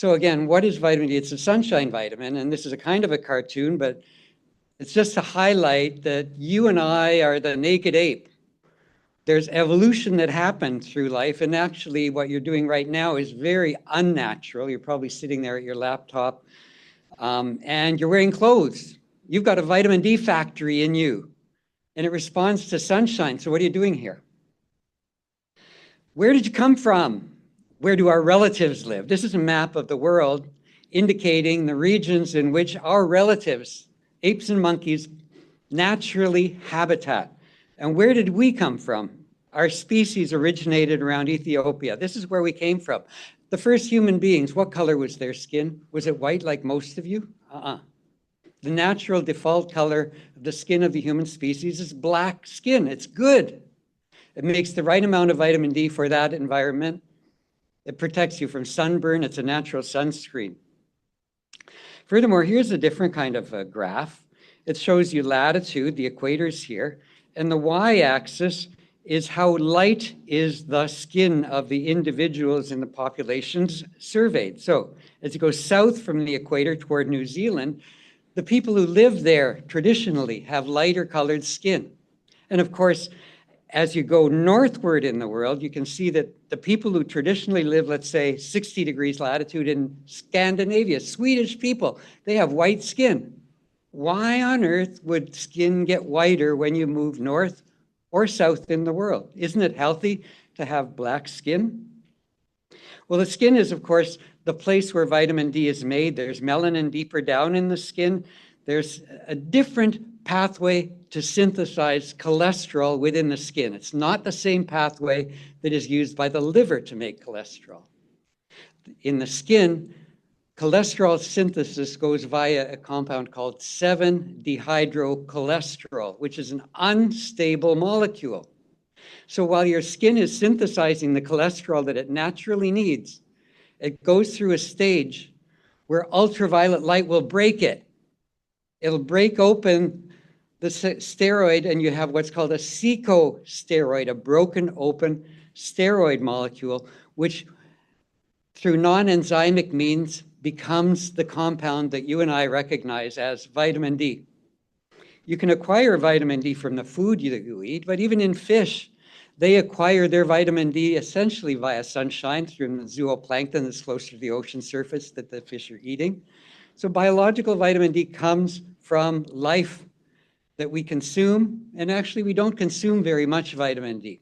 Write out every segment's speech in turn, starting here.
So again, what is vitamin D? It's a sunshine vitamin, and this is a kind of a cartoon, but it's just to highlight that you and I are the naked ape. There's evolution that happened through life, and actually what you're doing right now is very unnatural. You're probably sitting there at your laptop, and you're wearing clothes. You've got a vitamin D factory in you, and it responds to sunshine. So what are you doing here? Where did you come from? Where do our relatives live? This is a map of the world indicating the regions in which our relatives, apes and monkeys, naturally habitat. And where did we come from? Our species originated around Ethiopia. This is where we came from. The first human beings, what color was their skin? Was it white like most of you? The natural default color of the skin of the human species is black skin. It's good. It makes the right amount of vitamin D for that environment. It protects you from sunburn. It's a natural sunscreen. Furthermore, here's a different kind of a graph. It shows you latitude, the equator's here, and the y-axis is how light is the skin of the individuals in the populations surveyed. So as you go south from the equator toward New Zealand, the people who live there traditionally have lighter colored skin. And of course, as you go northward in the world, you can see that the people who traditionally live, let's say 60 degrees latitude in Scandinavia, Swedish people, they have white skin. Why on earth would skin get whiter when you move north or south in the world? Isn't it healthy to have black skin? Well, the skin is, of course, the place where vitamin D is made. There's melanin deeper down in the skin. There's a different pathway to synthesize cholesterol within the skin. It's not the same pathway that is used by the liver to make cholesterol. In the skin, cholesterol synthesis goes via a compound called 7-dehydrocholesterol, which is an unstable molecule. So while your skin is synthesizing the cholesterol that it naturally needs, it goes through a stage where ultraviolet light will break it. It'll break open the steroid, and you have what's called a secosteroid, a broken open steroid molecule, which through non-enzymic means becomes the compound that you and I recognize as vitamin D. You can acquire vitamin D from the food that you eat, but even in fish, they acquire their vitamin D essentially via sunshine through the zooplankton that's closer to the ocean surface that the fish are eating. So biological vitamin D comes from life that we consume, and actually we don't consume very much vitamin D.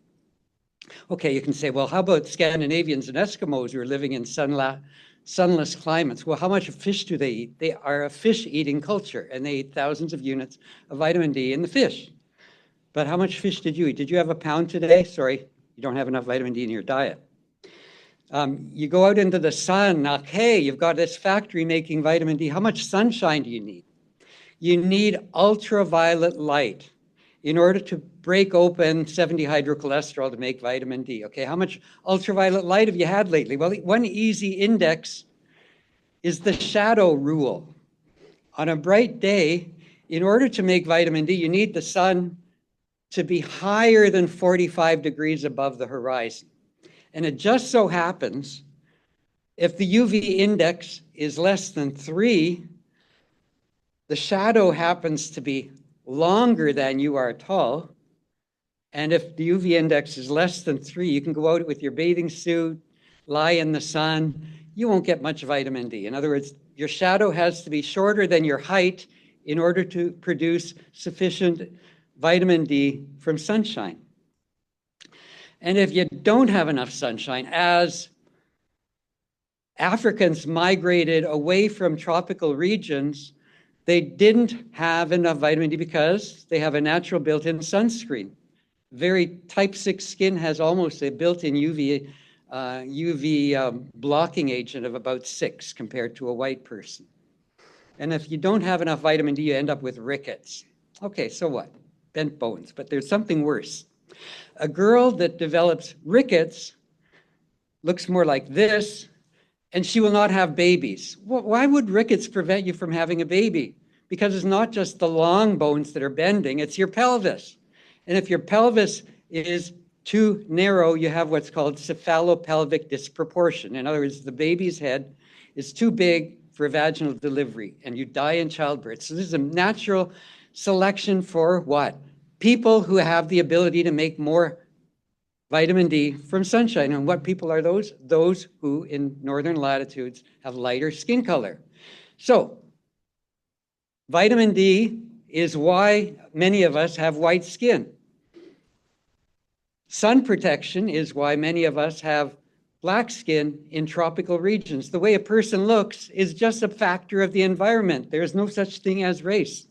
Okay, you can say, well, how about Scandinavians and Eskimos who are living in sunless climates? Well, how much fish do they eat? They are a fish-eating culture, and they eat thousands of units of vitamin D in the fish. But how much fish did you eat? Did you have a pound today? Sorry, you don't have enough vitamin D in your diet. You go out into the sun, okay, you've got this factory making vitamin D. How much sunshine do you need? You need ultraviolet light in order to break open 7-dehydrocholesterol to make vitamin D. Okay, how much ultraviolet light have you had lately? Well, one easy index is the shadow rule. On a bright day, in order to make vitamin D, you need the sun to be higher than 45 degrees above the horizon. And it just so happens, if the UV index is less than 3, the shadow happens to be longer than you are tall. And if the UV index is less than 3, you can go out with your bathing suit, lie in the sun, you won't get much vitamin D. In other words, your shadow has to be shorter than your height in order to produce sufficient vitamin D from sunshine. And if you don't have enough sunshine, as Africans migrated away from tropical regions, they didn't have enough vitamin D because they have a natural built-in sunscreen. Very type 6 skin has almost a built-in UV blocking agent of about 6 compared to a white person. And if you don't have enough vitamin D, you end up with rickets. Okay, so what? Bent bones, but there's something worse. A girl that develops rickets looks more like this, and she will not have babies. Why would rickets prevent you from having a baby? Because it's not just the long bones that are bending, it's your pelvis. And if your pelvis is too narrow, you have what's called cephalopelvic disproportion. In other words, the baby's head is too big for vaginal delivery and you die in childbirth. So this is a natural selection for what? People who have the ability to make more vitamin D from sunshine. And what people are those? Those who in northern latitudes have lighter skin color. So vitamin D is why many of us have white skin. Sun protection is why many of us have black skin in tropical regions. The way a person looks is just a factor of the environment. There's no such thing as race.